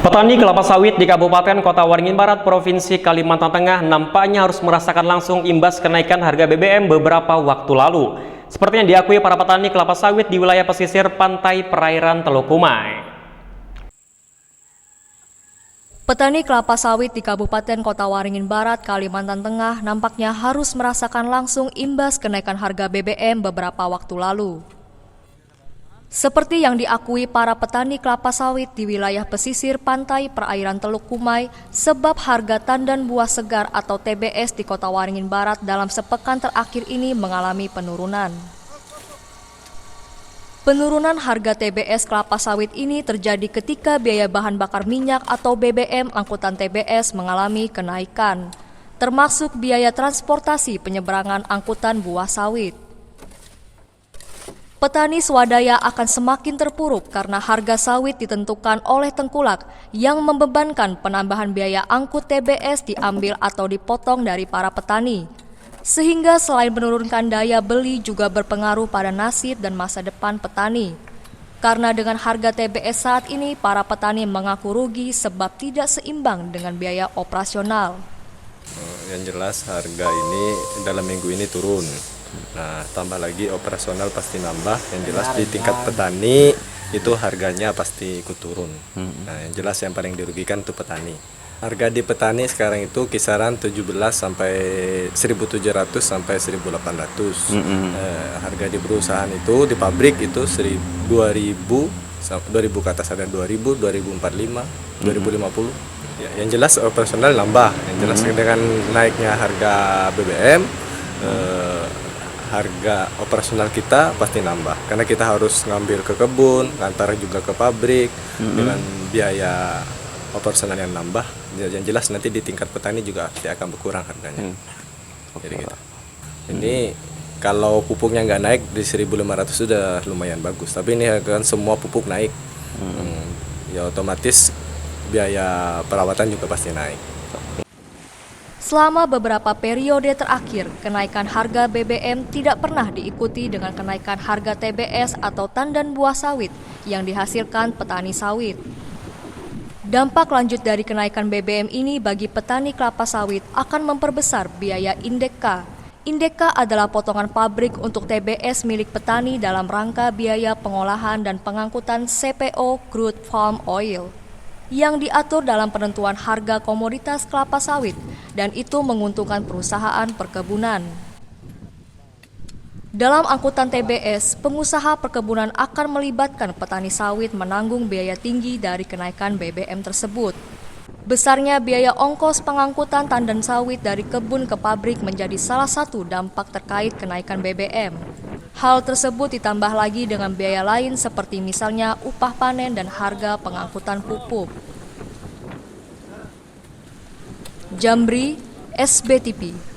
Petani kelapa sawit di Kabupaten Kota Waringin Barat, Provinsi Kalimantan Tengah nampaknya harus merasakan langsung imbas kenaikan harga BBM beberapa waktu lalu. Seperti yang diakui para petani kelapa sawit di wilayah pesisir pantai perairan Teluk Kumai. Petani kelapa sawit di Kabupaten Kota Waringin Barat, Kalimantan Tengah nampaknya harus merasakan langsung imbas kenaikan harga BBM beberapa waktu lalu. Seperti yang diakui para petani kelapa sawit di wilayah pesisir pantai perairan Teluk Kumai, sebab harga tandan buah segar atau TBS di Kota Waringin Barat dalam sepekan terakhir ini mengalami penurunan. Penurunan harga TBS kelapa sawit ini terjadi ketika biaya bahan bakar minyak atau BBM angkutan TBS mengalami kenaikan, termasuk biaya transportasi penyeberangan angkutan buah sawit. Petani swadaya akan semakin terpuruk karena harga sawit ditentukan oleh tengkulak yang membebankan penambahan biaya angkut TBS diambil atau dipotong dari para petani. Sehingga selain menurunkan daya beli juga berpengaruh pada nasib dan masa depan petani. Karena dengan harga TBS saat ini para petani mengaku rugi sebab tidak seimbang dengan biaya operasional. Yang jelas harga ini dalam minggu ini turun. Nah, tambah lagi operasional pasti nambah. Yang jelas di tingkat petani itu harganya pasti ikut turun. Nah, yang jelas yang paling dirugikan itu petani. Harga di petani sekarang itu kisaran 17 sampai 1.700 sampai 1.800. Harga di perusahaan itu di pabrik itu 2.000 ke atas, ada 2.000, 2.045, 2.050. Ya, yang jelas operasional nambah. Yang jelas dengan naiknya harga BBM, harga operasional kita pasti nambah karena kita harus ngambil ke kebun, ngantar juga ke pabrik dengan biaya operasional yang nambah. Yang jelas nanti di tingkat petani juga pasti akan berkurang harganya. Jadi gitu. Ini kalau pupuknya nggak naik di 1.500 sudah lumayan bagus, tapi ini kan semua pupuk naik. Ya otomatis biaya perawatan juga pasti naik. Selama beberapa periode terakhir, kenaikan harga BBM tidak pernah diikuti dengan kenaikan harga TBS atau tandan buah sawit yang dihasilkan petani sawit. Dampak lanjut dari kenaikan BBM ini bagi petani kelapa sawit akan memperbesar biaya Indeka. Indeka adalah potongan pabrik untuk TBS milik petani dalam rangka biaya pengolahan dan pengangkutan CPO crude palm oil yang diatur dalam penentuan harga komoditas kelapa sawit dan itu menguntungkan perusahaan perkebunan. Dalam angkutan TBS, pengusaha perkebunan akan melibatkan petani sawit menanggung biaya tinggi dari kenaikan BBM tersebut. Besarnya biaya ongkos pengangkutan tandan sawit dari kebun ke pabrik menjadi salah satu dampak terkait kenaikan BBM. Hal tersebut ditambah lagi dengan biaya lain seperti misalnya upah panen dan harga pengangkutan pupuk. Jamri, SBTV.